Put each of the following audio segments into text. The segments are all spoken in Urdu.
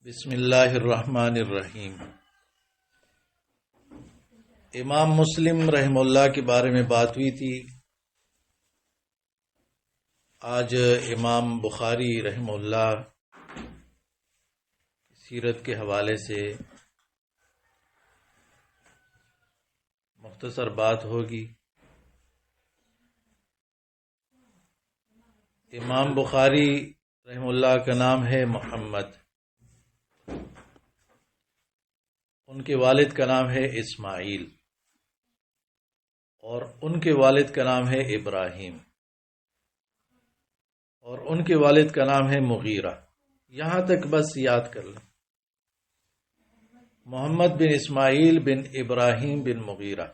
بسم اللہ الرحمن الرحیم۔ امام مسلم رحم اللہ کے بارے میں بات ہوئی تھی۔ آج امام بخاری رحم اللہ سیرت کے حوالے سے مختصر بات ہوگی۔ امام بخاری رحم اللہ کا نام ہے محمد، ان کے والد کا نام ہے اسماعیل اور ان کے والد کا نام ہے ابراہیم اور ان کے والد کا نام ہے مغیرہ۔ یہاں تک بس یاد کر لیں، محمد بن اسماعیل بن ابراہیم بن مغیرہ۔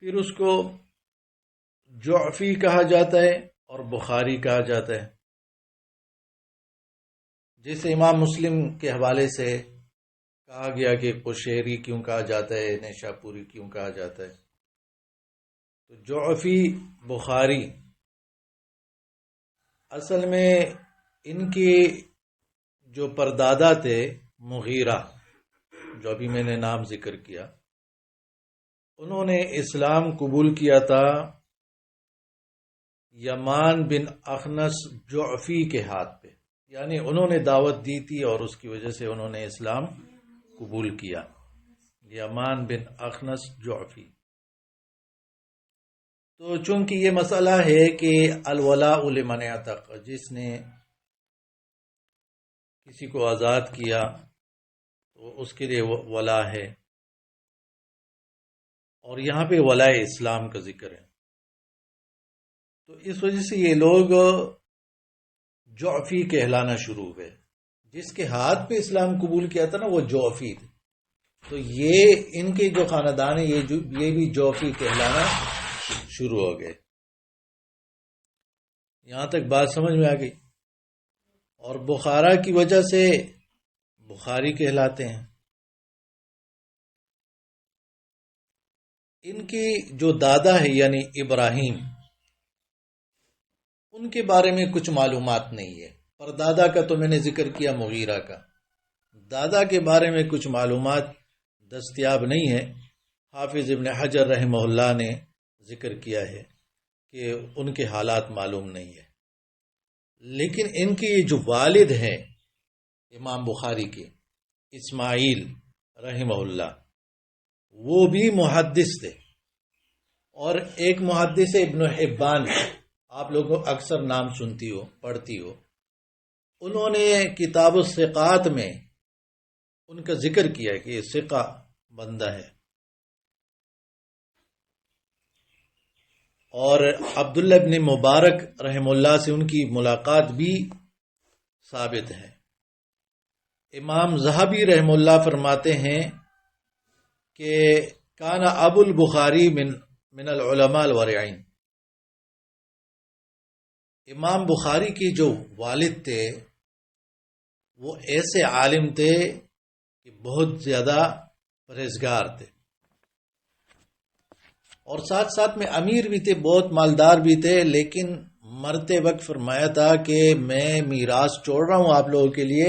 پھر اس کو جعفی کہا جاتا ہے اور بخاری کہا جاتا ہے، جسے امام مسلم کے حوالے سے کہا گیا کہ قشیری کیوں کہا جاتا ہے، نیشاپوری کیوں کہا جاتا ہے۔ تو جعفی بخاری اصل میں ان کے جو پردادا تھے مغیرہ، جو ابھی میں نے نام ذکر کیا، انہوں نے اسلام قبول کیا تھا یمان بن اخنس جعفی کے ہاتھ پہ، یعنی انہوں نے دعوت دی تھی اور اس کی وجہ سے انہوں نے اسلام قبول کیا، یمان بن اخنس جعفی۔ تو چونکہ یہ مسئلہ ہے کہ الولاء لمن اعتق، جس نے کسی کو آزاد کیا تو اس کے لیے ولا ہے، اور یہاں پہ ولاء اسلام کا ذکر ہے، تو اس وجہ سے یہ لوگ جعفی کہلانا شروع ہوئے۔ جس کے ہاتھ پہ اسلام قبول کیا تھا نا وہ جعفی تھے، تو یہ ان کے جو خاندان ہے یہ بھی جعفی کہلانا شروع ہو گئے۔ یہاں تک بات سمجھ میں آ گئی۔ اور بخارا کی وجہ سے بخاری کہلاتے ہیں۔ ان کی جو دادا ہے یعنی ابراہیم، ان کے بارے میں کچھ معلومات نہیں ہے۔ پر دادا کا تو میں نے ذکر کیا، مغیرہ کا۔ دادا کے بارے میں کچھ معلومات دستیاب نہیں ہے۔ حافظ ابن حجر رحمہ اللہ نے ذکر کیا ہے کہ ان کے حالات معلوم نہیں ہے، لیکن ان کے جو والد ہیں امام بخاری کے، اسماعیل رحمہ اللہ، وہ بھی محدث تھے، اور ایک محدث ابن حبان، آپ لوگوں اکثر نام سنتی ہو پڑھتی ہو، انہوں نے کتاب الثقات میں ان کا ذکر کیا کہ یہ ثقہ بندہ ہے۔ اور عبداللہ ابن مبارک رحم اللہ سے ان کی ملاقات بھی ثابت ہے۔ امام ذہبی رحم اللہ فرماتے ہیں کہ کان ابو البخاری من العلماء الورعین، امام بخاری کے جو والد تھے وہ ایسے عالم تھے کہ بہت زیادہ پرہیزگار تھے، اور ساتھ ساتھ میں امیر بھی تھے، بہت مالدار بھی تھے، لیکن مرتے وقت فرمایا تھا کہ میں میراث چھوڑ رہا ہوں آپ لوگوں کے لیے،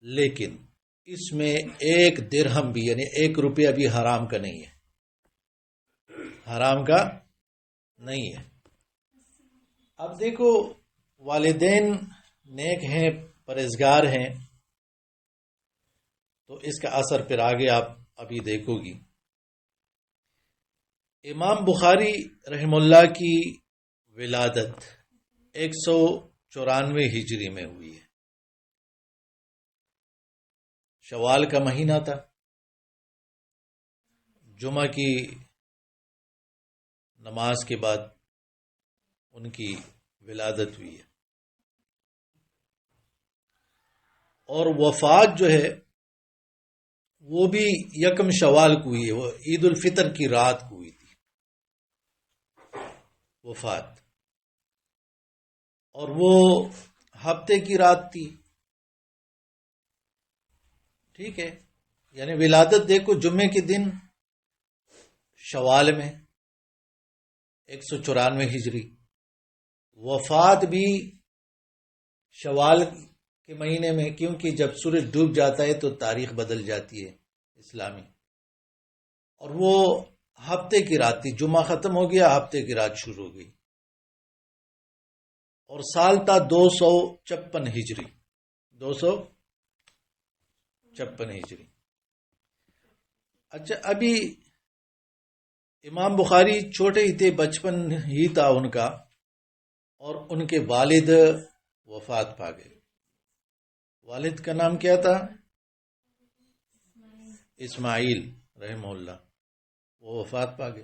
لیکن اس میں ایک درہم بھی یعنی 1 روپیہ بھی حرام کا نہیں ہے، حرام کا نہیں ہے۔ اب دیکھو، والدین نیک ہیں، پرہیزگار ہیں، تو اس کا اثر پھر آگے آپ ابھی دیکھو گی۔ امام بخاری رحم اللہ کی ولادت 194 ہجری میں ہوئی ہے۔ شوال کا مہینہ تھا، جمعہ کی نماز کے بعد ان کی ولادت ہوئی ہے، اور وفات جو ہے وہ بھی 1 شوال کو ہوئی ہے، وہ عید الفطر کی رات کو ہوئی تھی وفات، اور وہ ہفتے کی رات تھی، ٹھیک ہے، یعنی ولادت دیکھو جمعے کے دن شوال میں 194 ہجری، وفات بھی شوال کے مہینے میں، کیونکہ جب سورج ڈوب جاتا ہے تو تاریخ بدل جاتی ہے اسلامی، اور وہ ہفتے کی رات تھی، جمعہ ختم ہو گیا، ہفتے کی رات شروع ہو گئی، اور سال تھا 256 ہجری، 256 ہجری۔ اچھا، ابھی امام بخاری چھوٹے ہی تھے، بچپن ہی تھا ان کا، اور ان کے والد وفات پا گئے۔ والد کا نام کیا تھا؟ اسماعیل رحمہ اللہ، وہ وفات پا گئے،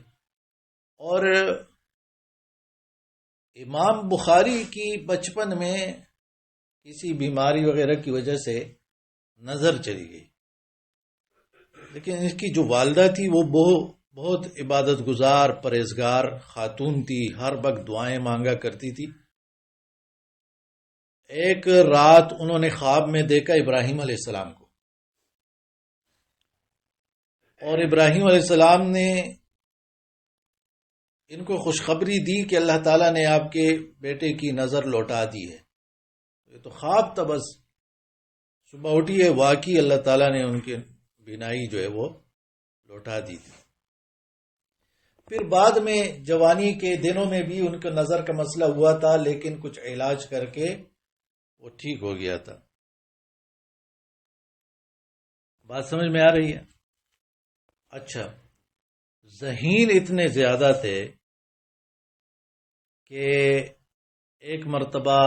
اور امام بخاری کی بچپن میں کسی بیماری وغیرہ کی وجہ سے نظر چلی گئی، لیکن اس کی جو والدہ تھی وہ بہت عبادت گزار پرہیزگار خاتون تھی، ہر وقت دعائیں مانگا کرتی تھی۔ ایک رات انہوں نے خواب میں دیکھا ابراہیم علیہ السلام کو، اور ابراہیم علیہ السلام نے ان کو خوشخبری دی کہ اللہ تعالیٰ نے آپ کے بیٹے کی نظر لوٹا دی ہے۔ یہ تو خواب تھا، بس صبح اٹھی ہے، واقعی اللہ تعالیٰ نے ان کی بینائی جو ہے وہ لوٹا دی تھی۔ پھر بعد میں جوانی کے دنوں میں بھی ان کا نظر کا مسئلہ ہوا تھا، لیکن کچھ علاج کر کے وہ ٹھیک ہو گیا تھا۔ بات سمجھ میں آ رہی ہے؟ اچھا، ذہین اتنے زیادہ تھے کہ ایک مرتبہ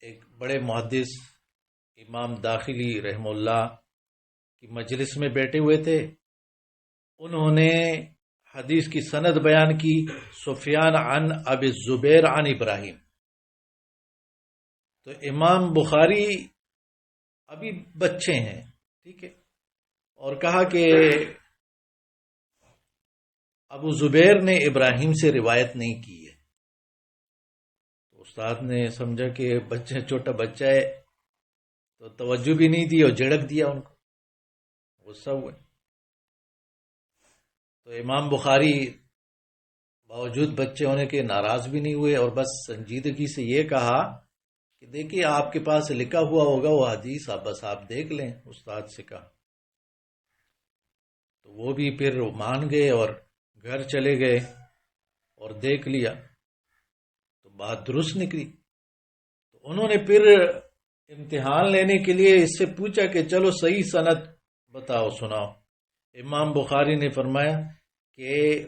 ایک بڑے محدث امام داخلی رحمہ اللہ کی مجلس میں بیٹھے ہوئے تھے، انہوں نے حدیث کی سند بیان کی، سفیان عن ابی الزبیر عن ابراہیم۔ تو امام بخاری ابھی بچے ہیں، ٹھیک ہے، اور کہا کہ ابو زبیر نے ابراہیم سے روایت نہیں کی ہے۔ تو استاد نے سمجھا کہ بچہ چھوٹا بچہ ہے، تو توجہ بھی نہیں دی اور جھڑک دیا ان کو، غصہ ہوئے۔ تو امام بخاری باوجود بچے ہونے کے ناراض بھی نہیں ہوئے، اور بس سنجیدگی سے یہ کہا کہ دیکھیے آپ کے پاس لکھا ہوا ہوگا وہ حدیث، بس آپ دیکھ لیں، استاد سے کہا۔ تو وہ بھی پھر مان گئے اور گھر چلے گئے اور دیکھ لیا، تو بات درست نکلی۔ تو انہوں نے پھر امتحان لینے کے لیے اس سے پوچھا کہ چلو صحیح سند بتاؤ، سناؤ۔ امام بخاری نے فرمایا کہ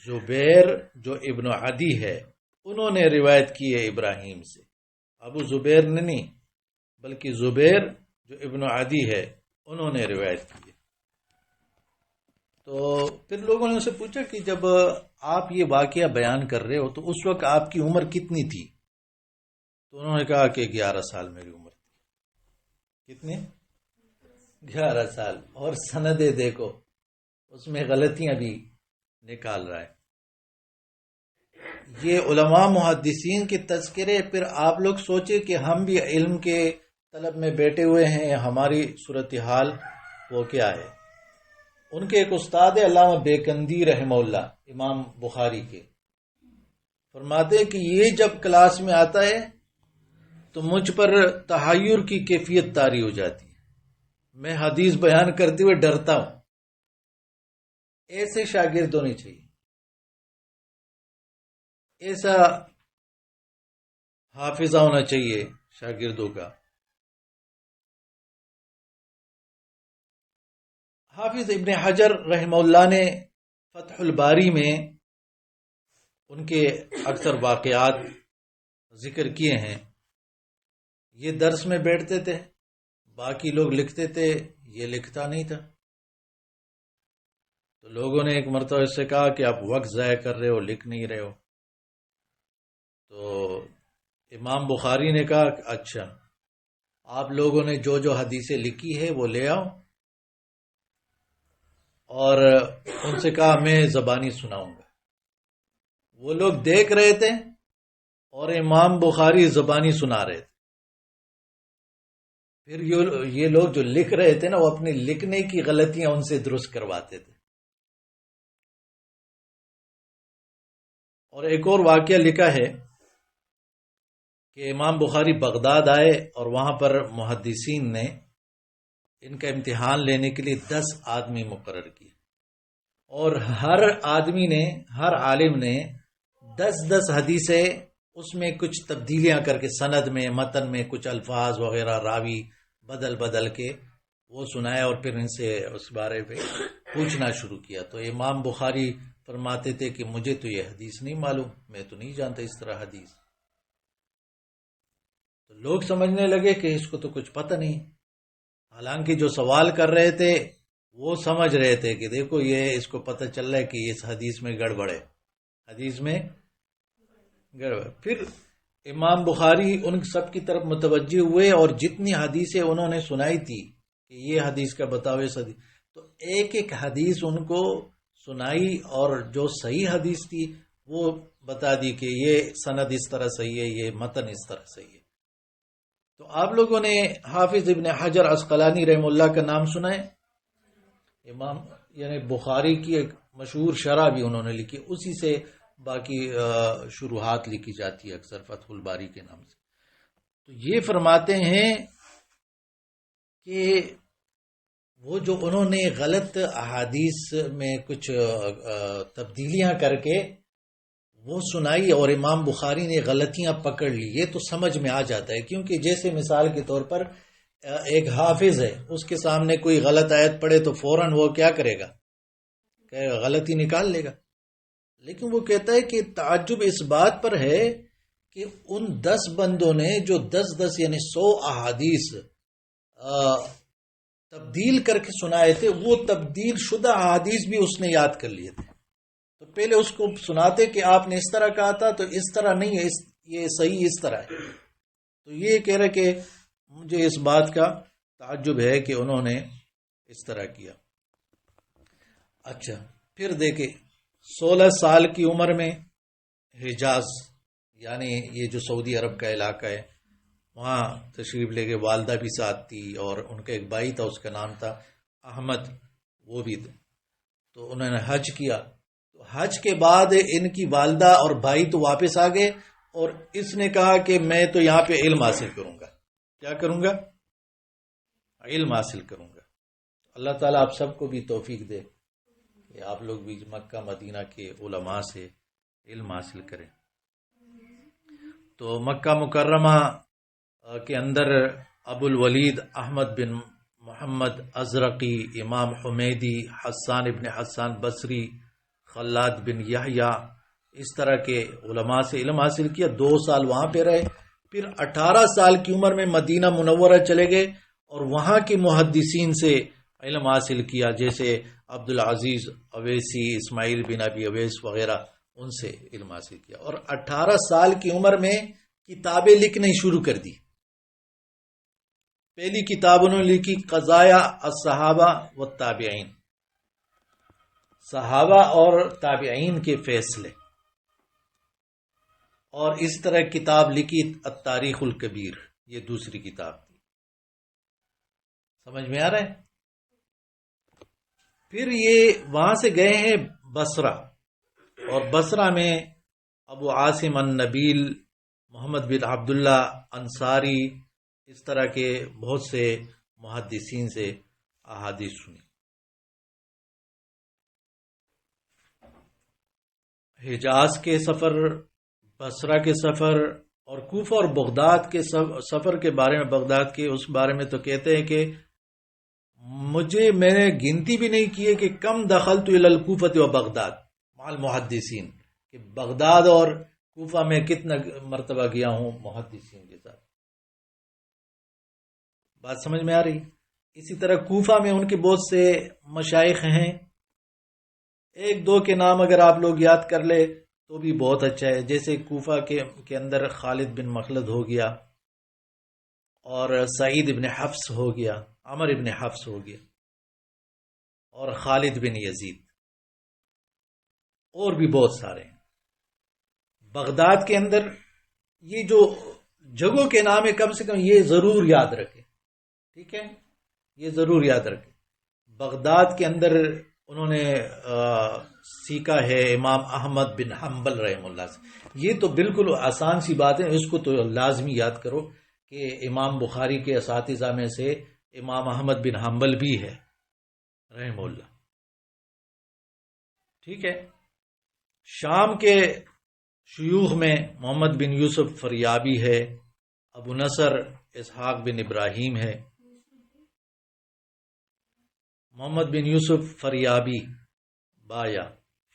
زبیر جو ابن عدی ہے انہوں نے روایت کی ہے ابراہیم سے، ابو زبیر نے نہیں، بلکہ زبیر جو ابن عدی ہے انہوں نے روایت کی ہے۔ تو پھر لوگوں نے ان سے پوچھا کہ جب آپ یہ واقعہ بیان کر رہے ہو تو اس وقت آپ کی عمر کتنی تھی؟ تو انہوں نے کہا کہ 11 سال میری عمر تھی۔ کتنے؟ 11 سال۔ اور سندیں دیکھو، اس میں غلطیاں بھی نکال رہا ہے۔ یہ علماء محدثین کے تذکرے، پھر آپ لوگ سوچے کہ ہم بھی علم کے طلب میں بیٹھے ہوئے ہیں، ہماری صورتحال وہ کیا ہے۔ ان کے ایک استاد علامہ بیکندی رحمہ اللہ امام بخاری کے، فرماتے ہیں کہ یہ جب کلاس میں آتا ہے تو مجھ پر تحیر کی کیفیت طاری ہو جاتی ہے، میں حدیث بیان کرتے ہوئے ڈرتا ہوں۔ ایسے شاگرد ہونے چاہیے، ایسا حافظہ ہونا چاہیے شاگردوں کا۔ حافظ ابن حجر رحمہ اللہ نے فتح الباری میں ان کے اکثر واقعات ذکر کیے ہیں۔ یہ درس میں بیٹھتے تھے، باقی لوگ لکھتے تھے، یہ لکھتا نہیں تھا۔ تو لوگوں نے ایک مرتبہ اس سے کہا کہ آپ وقت ضائع کر رہے ہو، لکھ نہیں رہے ہو۔ تو امام بخاری نے کہا اچھا، آپ لوگوں نے جو جو حدیثیں لکھی ہے وہ لے آؤ، اور ان سے کہا میں زبانی سناؤں گا۔ وہ لوگ دیکھ رہے تھے اور امام بخاری زبانی سنا رہے تھے۔ پھر یہ لوگ جو لکھ رہے تھے نا، وہ اپنی لکھنے کی غلطیاں ان سے درست کرواتے تھے۔ اور ایک اور واقعہ لکھا ہے کہ امام بخاری بغداد آئے اور وہاں پر محدثین نے ان کا امتحان لینے کے لیے 10 آدمی مقرر کیے، اور ہر آدمی نے، ہر عالم نے 10 حدیثیں اس میں کچھ تبدیلیاں کر کے، سند میں، متن میں کچھ الفاظ وغیرہ راوی بدل کے وہ سنایا، اور پھر ان سے اس بارے پہ پوچھنا شروع کیا۔ تو امام بخاری فرماتے تھے کہ مجھے تو یہ حدیث نہیں معلوم، میں تو نہیں جانتا اس طرح حدیث۔ تو لوگ سمجھنے لگے کہ اس کو تو کچھ پتہ نہیں، حالانکہ جو سوال کر رہے تھے وہ سمجھ رہے تھے کہ دیکھو یہ اس کو پتہ چل رہا ہے کہ اس حدیث میں گڑبڑ ہے، حدیث میں گڑبڑ۔ پھر امام بخاری ان سب کی طرف متوجہ ہوئے، اور جتنی حدیثیں انہوں نے سنائی تھی کہ یہ حدیث کا بتاؤ، اس حدیث، تو ایک ایک حدیث ان کو سنائی، اور جو صحیح حدیث تھی وہ بتا دی کہ یہ سند اس طرح صحیح ہے، یہ متن اس طرح صحیح ہے۔ تو آپ لوگوں نے حافظ ابن حجر عسقلانی رحم اللہ کا نام سنا ہے؟ امام یعنی بخاری کی ایک مشہور شرح بھی انہوں نے لکھی، اسی سے باقی شروحات لکھی جاتی ہے اکثر فتح الباری کے نام سے۔ تو یہ فرماتے ہیں کہ وہ جو انہوں نے غلط احادیث میں کچھ تبدیلیاں کر کے وہ سنائی، اور امام بخاری نے غلطیاں پکڑ لی، یہ تو سمجھ میں آ جاتا ہے، کیونکہ جیسے مثال کے طور پر ایک حافظ ہے، اس کے سامنے کوئی غلط آیت پڑھے تو فوراً وہ کیا کرے گا، کہ غلطی نکال لے گا۔ لیکن وہ کہتا ہے کہ تعجب اس بات پر ہے کہ ان 10 بندوں نے جو 10 یعنی 100 احادیث تبدیل کر کے سنائے تھے، وہ تبدیل شدہ احادیث بھی اس نے یاد کر لیے تھے۔ تو پہلے اس کو سناتے کہ آپ نے اس طرح کہا تھا، تو اس طرح نہیں ہے، یہ صحیح اس طرح ہے۔ تو یہ کہہ رہے کہ مجھے اس بات کا تعجب ہے کہ انہوں نے اس طرح کیا۔ اچھا، پھر دیکھیں 16 سال کی عمر میں حجاز، یعنی یہ جو سعودی عرب کا علاقہ ہے، وہاں تشریف لے کے، والدہ بھی ساتھ تھی، اور ان کا ایک بھائی تھا، اس کا نام تھا احمد، وہ بھی تھے۔ تو انہوں نے حج کیا۔ تو حج کے بعد ان کی والدہ اور بھائی تو واپس آ گئے، اور اس نے کہا کہ میں تو یہاں پہ علم حاصل کروں گا۔ کیا کروں گا؟ علم حاصل کروں گا۔ اللہ تعالیٰ آپ سب کو بھی توفیق دے کہ آپ لوگ بھی مکہ مدینہ کے علماء سے علم حاصل کریں۔ تو مکہ مکرمہ کے اندر ابو الولید احمد بن محمد ازرقی، امام حمیدی، حسان ابن حسان بصری، خلاد بن یحییٰ، اس طرح کے علماء سے علم حاصل کیا۔ 2 سال وہاں پہ رہے، پھر 18 سال کی عمر میں مدینہ منورہ چلے گئے، اور وہاں کے محدثین سے علم حاصل کیا، جیسے عبدالعزیز اویسی، اسماعیل بن ابی اویس وغیرہ، ان سے علم حاصل کیا، اور 18 سال کی عمر میں کتابیں لکھنے شروع کر دی۔ پہلی کتاب انہوں نے لکھی قضایا الصحابہ والتابعین، صحابہ اور تابعین کے فیصلے، اور اس طرح کتاب لکھی التاریخ الکبیر، یہ دوسری کتاب تھی۔ سمجھ میں آ رہا ہے؟ پھر یہ وہاں سے گئے ہیں بصرہ، اور بصرہ میں ابو عاصم النبیل، محمد بن عبداللہ انصاری، اس طرح کے بہت سے محدثین سے احادیث سنی۔ حجاز کے سفر، بصرہ کے سفر، اور کوفہ اور بغداد کے سفر کے بارے میں، بغداد کے اس بارے میں تو کہتے ہیں کہ میں نے گنتی بھی نہیں کی ہے کہ کم دخلت الی الکوفۃ و بغداد مع المحدثین، کہ بغداد اور کوفہ میں کتنا مرتبہ گیا ہوں محدثین کے ساتھ۔ بات سمجھ میں آ رہی؟ اسی طرح کوفہ میں ان کے بہت سے مشائخ ہیں، 1-2 کے نام اگر آپ لوگ یاد کر لے تو بھی بہت اچھا ہے۔ جیسے کوفہ کے اندر خالد بن مخلد ہو گیا، اور سعید ابن حفص ہو گیا، عمر ابن حفص ہو گیا، اور خالد بن یزید، اور بھی بہت سارے ہیں۔ بغداد کے اندر یہ جو جگہوں کے نام ہے، کم سے کم یہ ضرور یاد رکھیں، ٹھیک ہے؟ یہ ضرور یاد رکھیں۔ بغداد کے اندر انہوں نے سیکھا ہے امام احمد بن حنبل رحم اللہ سے. یہ تو بالکل آسان سی بات ہے، اس کو تو لازمی یاد کرو کہ امام بخاری کے اساتذہ میں سے امام احمد بن حنبل بھی ہے رحم اللہ. ٹھیک ہے. شام کے شیوخ میں محمد بن یوسف فریابی ہے، ابو نصر اسحاق بن ابراہیم ہے. محمد بن یوسف فریابی بایا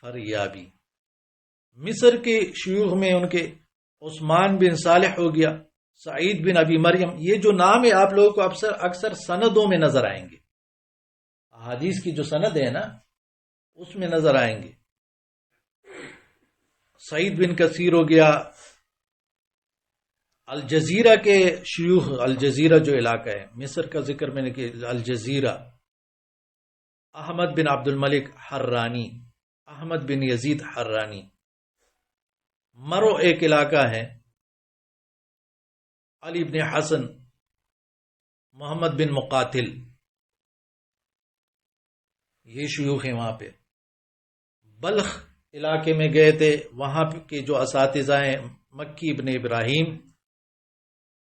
فریابی. مصر کے شیوخ میں ان کے عثمان بن صالح ہو گیا، سعید بن ابی مریم. یہ جو نام ہے آپ لوگوں کو اکثر سندوں میں نظر آئیں گے، احادیث کی جو سند ہے نا اس میں نظر آئیں گے. سعید بن کثیر ہو گیا. الجزیرہ کے شیوخ، الجزیرہ جو علاقہ ہے مصر کا ذکر میں نے کیا، الجزیرہ. احمد بن عبد الملک حرانی، احمد بن یزید حرانی. مرو ایک علاقہ ہے. علی بن حسن، محمد بن مقاتل، یہ شیوخ ہیں وہاں پہ. بلخ علاقے میں گئے تھے، وہاں کے جو اساتذہ ہیں مکی ابن ابراہیم،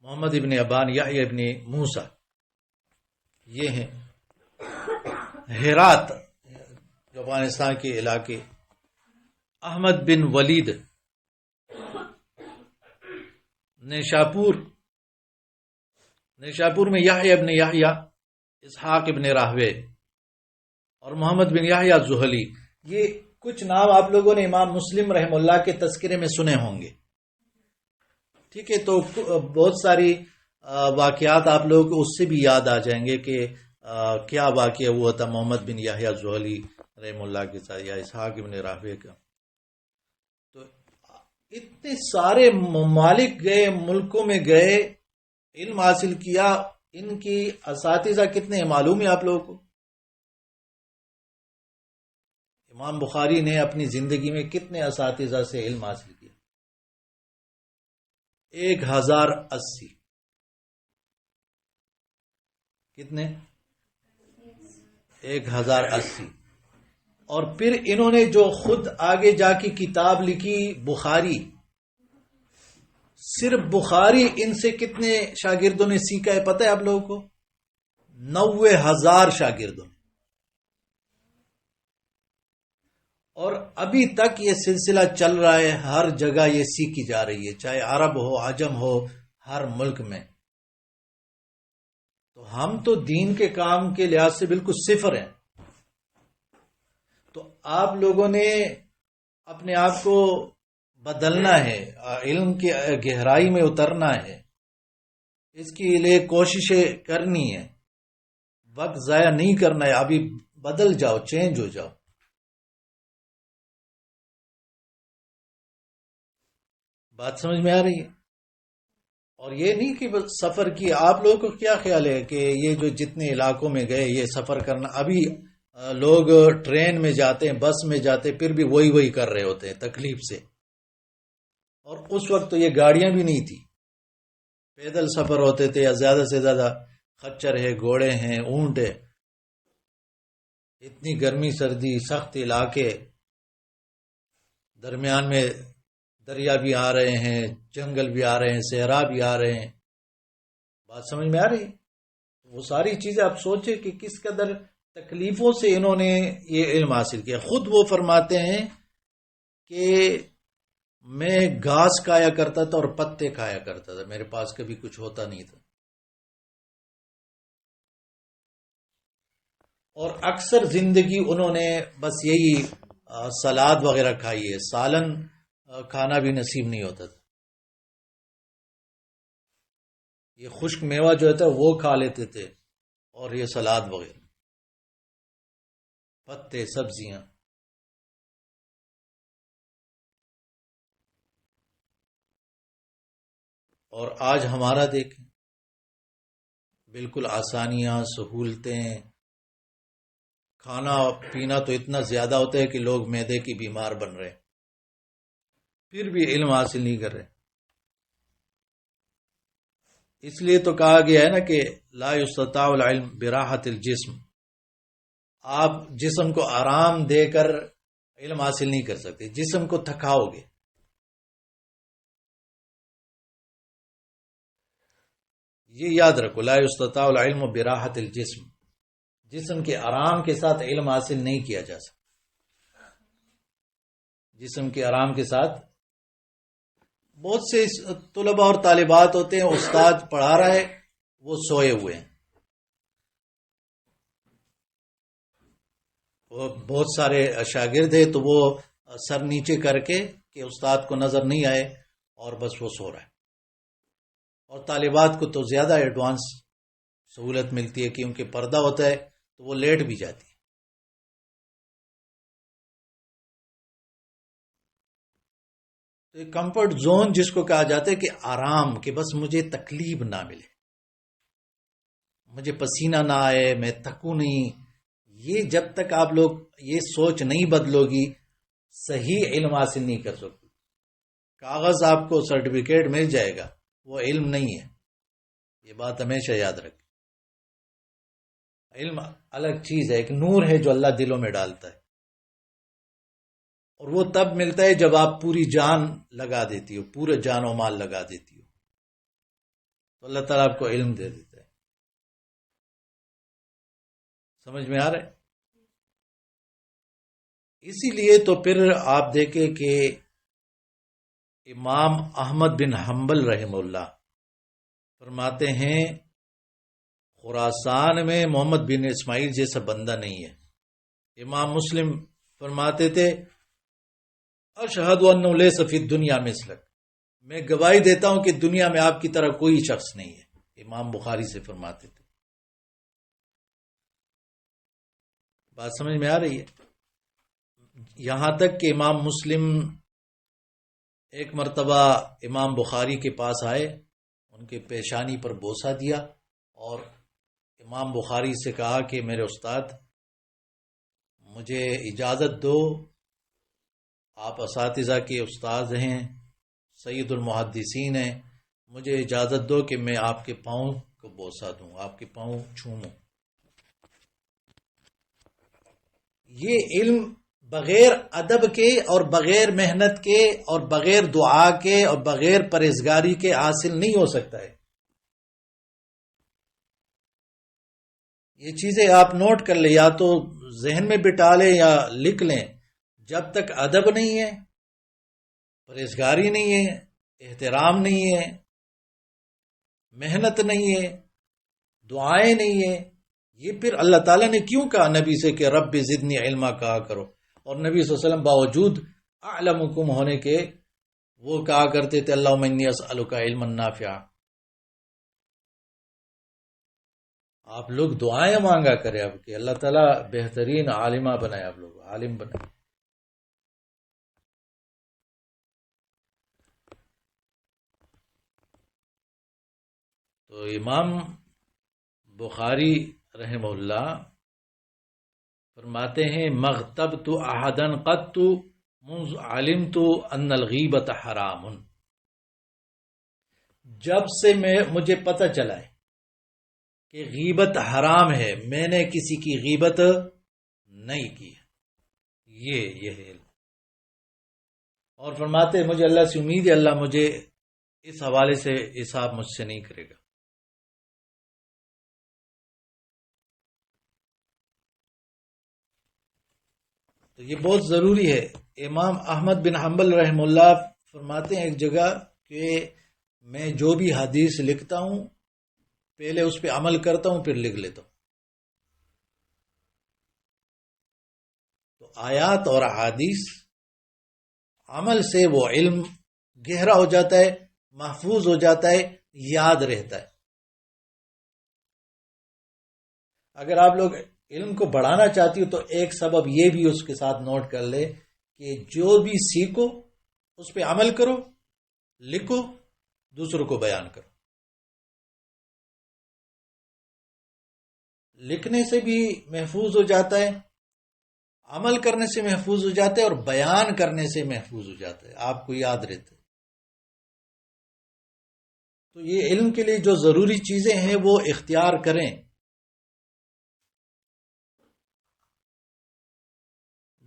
محمد ابن ابان، یحییٰ ابن موسیٰ، یہ ہیں. ہرات جو افغانستان کے علاقے، احمد بن ولید. نیشاپور میں یحییٰ ابن یحییٰ، اسحاق ابن راہوے اور محمد بن یحییٰ زہلی. یہ کچھ نام آپ لوگوں نے امام مسلم رحم اللہ کے تذکرے میں سنے ہوں گے. ٹھیک ہے. تو بہت ساری واقعات آپ لوگوں کو اس سے بھی یاد آ جائیں گے کہ کیا واقعہ ہوا تھا محمد بن یحییٰ زہلی رحم اللہ کے ساتھ یا اسحاق ابن راہوے کا. تو اتنے سارے ممالک گئے، ملکوں میں گئے، علم حاصل کیا. ان کی اساتذہ کتنے ہیں معلوم ہے آپ لوگوں کو؟ امام بخاری نے اپنی زندگی میں کتنے اساتذہ سے علم حاصل کیا؟ 1080. کتنے؟ 1080. اور پھر انہوں نے جو خود آگے جا کے کتاب لکھی بخاری، صرف بخاری، ان سے کتنے شاگردوں نے سیکھا ہے پتہ ہے آپ لوگوں کو؟ 90,000 شاگردوں نے. اور ابھی تک یہ سلسلہ چل رہا ہے، ہر جگہ یہ سیکھی جا رہی ہے، چاہے عرب ہو عجم ہو، ہر ملک میں. تو ہم تو دین کے کام کے لحاظ سے بالکل صفر ہیں. تو آپ لوگوں نے اپنے آپ کو بدلنا ہے، علم کی گہرائی میں اترنا ہے، اس کے لیے کوششیں کرنی ہے، وقت ضائع نہیں کرنا ہے. ابھی بدل جاؤ، چینج ہو جاؤ. بات سمجھ میں آ رہی ہے؟ اور یہ نہیں کہ بس سفر کی. آپ لوگوں کو کیا خیال ہے کہ یہ جو جتنے علاقوں میں گئے یہ سفر کرنا، ابھی لوگ ٹرین میں جاتے ہیں، بس میں جاتے ہیں، پھر بھی وہی کر رہے ہوتے ہیں تکلیف سے. اور اس وقت تو یہ گاڑیاں بھی نہیں تھی، پیدل سفر ہوتے تھے، یا زیادہ سے زیادہ خچر ہے، گھوڑے ہیں، اونٹ ہے. اتنی گرمی سردی، سخت علاقے، درمیان میں دریا بھی آ رہے ہیں، جنگل بھی آ رہے ہیں، صحرا بھی آ رہے ہیں. بات سمجھ میں آ رہی ہے؟ وہ ساری چیزیں آپ سوچیں کہ کس قدر تکلیفوں سے انہوں نے یہ علم حاصل کیا. خود وہ فرماتے ہیں کہ میں گھاس کھایا کرتا تھا اور پتے کھایا کرتا تھا، میرے پاس کبھی کچھ ہوتا نہیں تھا. اور اکثر زندگی انہوں نے بس یہی سلاد وغیرہ کھائی ہے، سالن کھانا بھی نصیب نہیں ہوتا تھا. یہ خشک میوہ جو ہے وہ کھا لیتے تھے، اور یہ سلاد وغیرہ، پتے، سبزیاں. اور آج ہمارا دیکھیں، بالکل آسانیاں، سہولتیں، کھانا پینا تو اتنا زیادہ ہوتا ہے کہ لوگ معدے کی بیمار بن رہے ہیں، پھر بھی علم حاصل نہیں کر رہے. اس لیے تو کہا گیا ہے نا کہ لا یستطاع العلم براحت الجسم. آپ جسم کو آرام دے کر علم حاصل نہیں کر سکتے، جسم کو تھکاؤ گے۔ یہ یاد رکھو، لا یستطاع العلم براحت الجسم، جسم کے آرام کے ساتھ علم حاصل نہیں کیا جا سکتا۔ جسم کے آرام کے ساتھ بہت سے طلباء اور طالبات ہوتے ہیں، استاد پڑھا رہا ہے وہ سوئے ہوئے ہیں، وہ بہت سارے شاگرد ہیں تو وہ سر نیچے کر کے کہ استاد کو نظر نہیں آئے اور بس وہ سو رہا ہے۔ اور طالبات کو تو زیادہ ایڈوانس سہولت ملتی ہے کیونکہ پردہ ہوتا ہے تو وہ لیٹ بھی جاتی ہے۔ تو ایک کمفرٹ زون جس کو کہا جاتا ہے کہ آرام، کہ بس مجھے تکلیف نہ ملے، مجھے پسینہ نہ آئے، میں تھکوں نہیں، یہ جب تک آپ لوگ یہ سوچ نہیں بدلو گی صحیح علم حاصل نہیں کر سکتے۔ کاغذ آپ کو سرٹیفکیٹ مل جائے گا، وہ علم نہیں ہے، یہ بات ہمیشہ یاد رکھیں۔ علم الگ چیز ہے، ایک نور ہے جو اللہ دلوں میں ڈالتا ہے، اور وہ تب ملتا ہے جب آپ پوری جان لگا دیتی ہو، پورے جان و مال لگا دیتی ہو، تو اللہ تعالیٰ آپ کو علم دے دیتا ہے۔ سمجھ میں آ رہا ہے؟ اسی لیے تو پھر آپ دیکھیں کہ امام احمد بن حنبل رحمہ اللہ فرماتے ہیں خراسان میں محمد بن اسماعیل جیسا بندہ نہیں ہے۔ امام مسلم فرماتے تھے اشہد انہ لیس فی الدنیا مثلک، میں گواہی دیتا ہوں کہ دنیا میں آپ کی طرح کوئی شخص نہیں ہے، امام بخاری سے فرماتے تھے۔ بات سمجھ میں آ رہی ہے؟ یہاں تک کہ امام مسلم ایک مرتبہ امام بخاری کے پاس آئے، ان کے پیشانی پر بوسہ دیا اور امام بخاری سے کہا کہ میرے استاد مجھے اجازت دو، آپ اساتذہ کے استاد ہیں، سید المحدثین ہیں، مجھے اجازت دو کہ میں آپ کے پاؤں کو بوسہ دوں، آپ کے پاؤں چھوموں۔ یہ علم بغیر ادب کے اور بغیر محنت کے اور بغیر دعا کے اور بغیر پرہیزگاری کے حاصل نہیں ہو سکتا ہے۔ یہ چیزیں آپ نوٹ کر لیں، یا تو ذہن میں بٹا لیں یا لکھ لیں۔ جب تک ادب نہیں ہے، پرہیزگاری نہیں ہے، احترام نہیں ہے، محنت نہیں ہے، دعائیں نہیں ہیں، یہ پھر اللہ تعالیٰ نے کیوں کہا نبی سے کہ رب زدنی علما کہا کرو، اور نبی صلی اللہ علیہ وسلم باوجود اعلمکم ہونے کے وہ کہا کرتے تھے اللہم انی اسألک علما نافعا۔ آپ لوگ دعائیں مانگا کریں اب کہ اللہ تعالیٰ بہترین عالمہ بنائے، آپ لوگ عالم بنائے۔ تو امام بخاری رحمہ اللہ فرماتے ہیں مغتبت احدا قط منذ علمت ان الغیبت حرام، جب سے مجھے پتہ چلا ہے کہ غیبت حرام ہے، میں نے کسی کی غیبت نہیں کی۔ یہ ہے علم۔ اور فرماتے ہیں مجھے اللہ سے امید ہے اللہ مجھے اس حوالے سے حساب مجھ سے نہیں کرے گا۔ تو یہ بہت ضروری ہے۔ امام احمد بن حنبل رحمہ اللہ فرماتے ہیں ایک جگہ کہ میں جو بھی حدیث لکھتا ہوں پہلے اس پہ عمل کرتا ہوں پھر لکھ لیتا ہوں۔ تو آیات اور احادیث عمل سے وہ علم گہرا ہو جاتا ہے، محفوظ ہو جاتا ہے، یاد رہتا ہے۔ اگر آپ لوگ علم کو بڑھانا چاہتی ہو تو ایک سبب یہ بھی اس کے ساتھ نوٹ کر لے کہ جو بھی سیکھو اس پہ عمل کرو، لکھو، دوسروں کو بیان کرو۔ لکھنے سے بھی محفوظ ہو جاتا ہے، عمل کرنے سے محفوظ ہو جاتا ہے، اور بیان کرنے سے محفوظ ہو جاتا ہے، آپ کو یاد رہتا ہے۔ تو یہ علم کے لیے جو ضروری چیزیں ہیں وہ اختیار کریں۔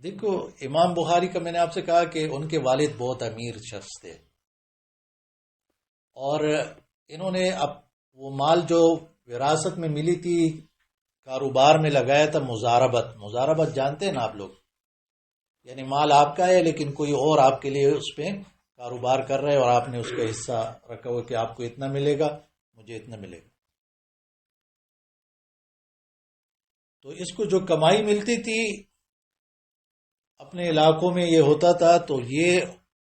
دیکھو امام بخاری کا میں نے آپ سے کہا کہ ان کے والد بہت امیر شخص تھے، اور انہوں نے اب وہ مال جو وراثت میں ملی تھی کاروبار میں لگایا تھا مزاربت جانتے ہیں نا آپ لوگ، یعنی مال آپ کا ہے لیکن کوئی اور آپ کے لیے اس پہ کاروبار کر رہے اور آپ نے اس کا حصہ رکھا ہوا کہ آپ کو اتنا ملے گا مجھے اتنا ملے گا. تو اس کو جو کمائی ملتی تھی اپنے علاقوں میں یہ ہوتا تھا تو یہ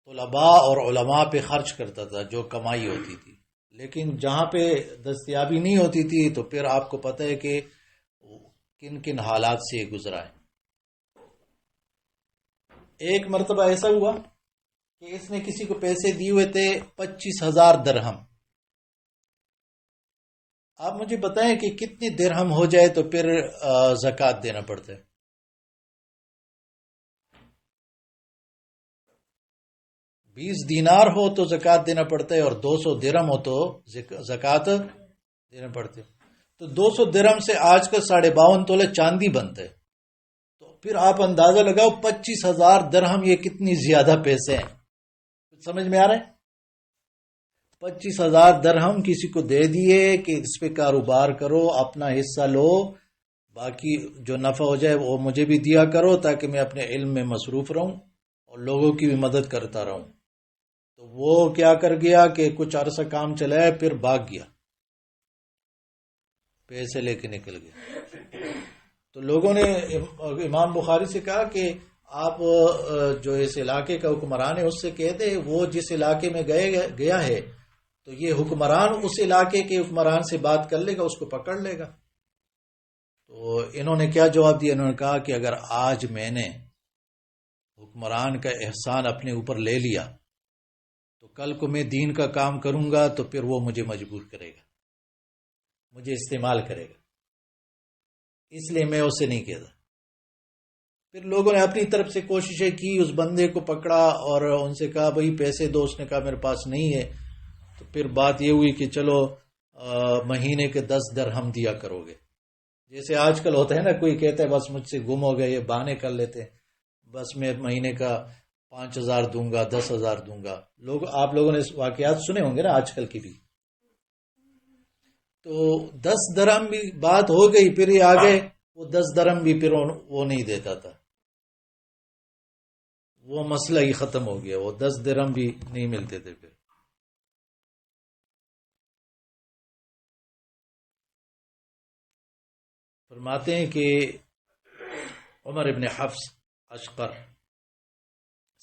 طلباء اور علماء پہ خرچ کرتا تھا جو کمائی ہوتی تھی، لیکن جہاں پہ دستیابی نہیں ہوتی تھی تو پھر آپ کو پتہ ہے کہ کن کن حالات سے یہ گزرا ہے. ایک مرتبہ ایسا ہوا کہ اس نے کسی کو پیسے دیے ہوئے تھے 25,000 درہم. آپ مجھے بتائیں کہ کتنی درہم ہو جائے تو پھر زکوٰۃ دینا پڑتا ہے؟ 20 دینار ہو تو زکوٰۃ دینا پڑتا ہے، اور 200 درہم ہو تو زکوٰۃ دینا پڑتے. تو 200 درہم سے آج کل 52.5 تولے چاندی بنتے ہے. تو پھر آپ اندازہ لگاؤ 25,000 درہم یہ کتنی زیادہ پیسے ہیں. سمجھ میں آ رہا ہے؟ 25,000 درہم کسی کو دے دیے کہ اس پہ کاروبار کرو، اپنا حصہ لو، باقی جو نفع ہو جائے وہ مجھے بھی دیا کرو تاکہ میں اپنے علم میں مصروف رہوں اور لوگوں کی بھی مدد کرتا رہوں. تو وہ کیا کر گیا کہ کچھ عرصہ کام چلایا پھر بھاگ گیا، پیسے لے کے نکل گیا. تو لوگوں نے امام بخاری سے کہا کہ آپ جو اس علاقے کا حکمران ہے اس سے کہہ دے وہ جس علاقے میں گیا ہے تو یہ حکمران اس علاقے کے حکمران سے بات کر لے گا، اس کو پکڑ لے گا. تو انہوں نے کیا جواب دیا؟ انہوں نے کہا کہ اگر آج میں نے حکمران کا احسان اپنے اوپر لے لیا تو کل کو میں دین کا کام کروں گا تو پھر وہ مجھے مجبور کرے گا، مجھے استعمال کرے گا، اس لیے میں اسے نہیں کہتا. پھر لوگوں نے اپنی طرف سے کوششیں کی، اس بندے کو پکڑا اور ان سے کہا بھائی پیسے دو. اس نے کہا میرے پاس نہیں ہے. تو پھر بات یہ ہوئی کہ چلو مہینے کے 10 درہم دیا کرو گے. جیسے آج کل ہوتا ہے نا، کوئی کہتا ہے بس مجھ سے گم ہو گئے، یہ بہانے کر لیتے ہیں، بس میں مہینے کا 5,000 دوں گا، 10,000 دوں گا. آپ لوگوں نے واقعات سنے ہوں گے نا آج کل کی بھی. تو 10 درہم بھی بات ہو گئی، پھر یہ آگے وہ 10 درہم بھی پھر وہ نہیں دیتا تھا، وہ مسئلہ ہی ختم ہو گیا، وہ 10 درہم بھی نہیں ملتے تھے. پھر فرماتے ہیں کہ عمر ابن حفص اشقر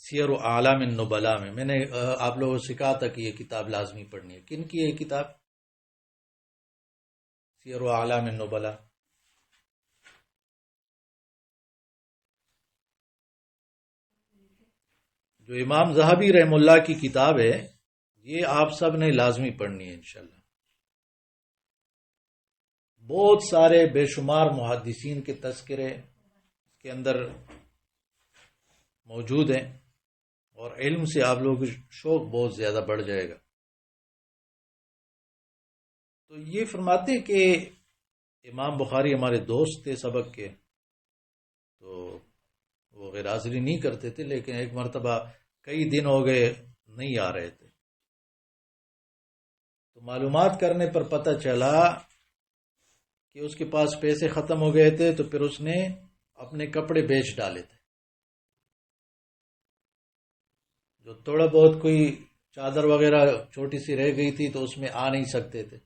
سیر و اعلام النبلاء میں نے آپ لوگوں سے کہا تھا کہ یہ کتاب لازمی پڑھنی ہے. کن کی ہے یہ کتاب؟ سیر و اعلام النبلاء. جو امام ذہبی رحم اللہ کی کتاب ہے یہ آپ سب نے لازمی پڑھنی ہے انشاءاللہ. بہت سارے بے شمار محدثین کے تذکرے اس کے اندر موجود ہیں، اور علم سے آپ لوگوں کا شوق بہت زیادہ بڑھ جائے گا. تو یہ فرماتے ہیں کہ امام بخاری ہمارے دوست تھے سبق کے، تو وہ غیر حاضری نہیں کرتے تھے، لیکن ایک مرتبہ کئی دن ہو گئے نہیں آ رہے تھے. تو معلومات کرنے پر پتہ چلا کہ اس کے پاس پیسے ختم ہو گئے تھے، تو پھر اس نے اپنے کپڑے بیچ ڈالے تھے. جو تھوڑا بہت کوئی چادر وغیرہ چھوٹی سی رہ گئی تھی تو اس میں آ نہیں سکتے تھے،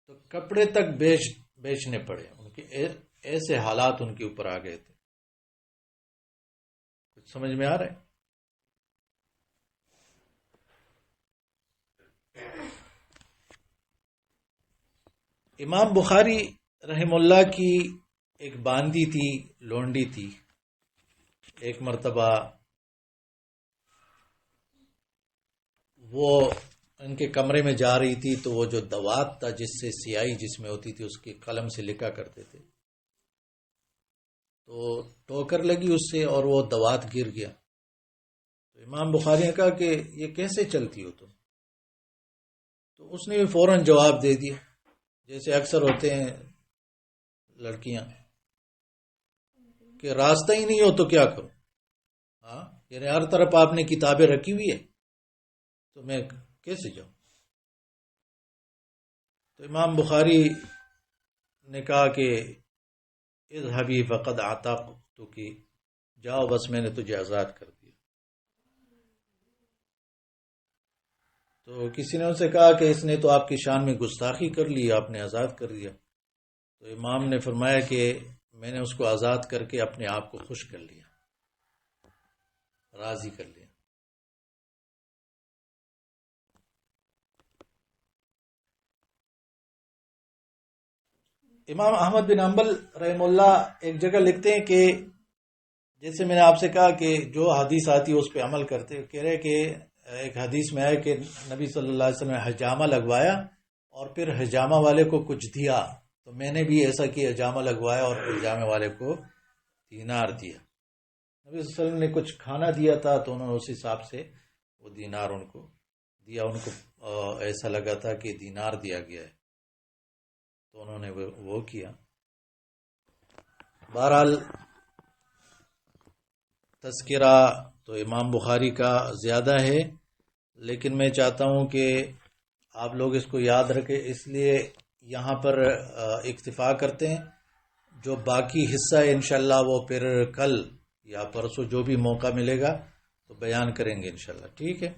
تو کپڑے تک بیچنے پڑے. ان کے ایسے حالات ان کے اوپر آ گئے تھے. کچھ سمجھ میں آ رہا ہے؟ امام بخاری رحم اللہ کی ایک باندی تھی، لونڈی تھی. ایک مرتبہ وہ ان کے کمرے میں جا رہی تھی تو وہ جو دوات تھا جس سے سیاہی جس میں ہوتی تھی اس کے قلم سے لکھا کرتے تھے، تو ٹوکر لگی اس سے اور وہ دوات گر گیا. تو امام بخاری نے کہا کہ یہ کیسے چلتی ہو تم؟ تو اس نے فوراً جواب دے دیا، جیسے اکثر ہوتے ہیں لڑکیاں. کہ راستہ ہی نہیں ہو تو کیا کروں؟ ہاں، یعنی ہر طرف آپ نے کتابیں رکھی ہوئی ہے تو میں کیسے جاؤں؟ تو امام بخاری نے کہا کہ اذهبی فقد اعتقتک، جاؤ بس میں نے تجھے آزاد کر دیا۔ تو کسی نے ان سے کہا کہ اس نے تو آپ کی شان میں گستاخی کر لی، آپ نے آزاد کر دیا۔ تو امام نے فرمایا کہ میں نے اس کو آزاد کر کے اپنے آپ کو خوش کر لیا، راضی کر لیا۔ امام احمد بن حنبل رحم اللہ ایک جگہ لکھتے ہیں کہ جیسے میں نے آپ سے کہا کہ جو حدیث آتی ہے اس پہ عمل کرتے، کہہ رہے کہ ایک حدیث میں ہے کہ نبی صلی اللہ علیہ وسلم نے حجامہ لگوایا اور پھر حجامہ والے کو کچھ دیا، تو میں نے بھی ایسا کیا، حجامہ لگوایا اور پھر حجامہ والے کو دینار دیا۔ نبی صلی اللہ علیہ وسلم نے کچھ کھانا دیا تھا تو انہوں نے اس حساب سے وہ دینار ان کو دیا، ان کو ایسا لگا تھا کہ دینار دیا گیا ہے تو انہوں نے وہ کیا۔ بہرحال تذکرہ تو امام بخاری کا زیادہ ہے، لیکن میں چاہتا ہوں کہ آپ لوگ اس کو یاد رکھیں، اس لیے یہاں پر اکتفا کرتے ہیں۔ جو باقی حصہ ہے انشاءاللہ وہ پھر کل یا پرسوں جو بھی موقع ملے گا تو بیان کریں گے انشاءاللہ، ٹھیک ہے۔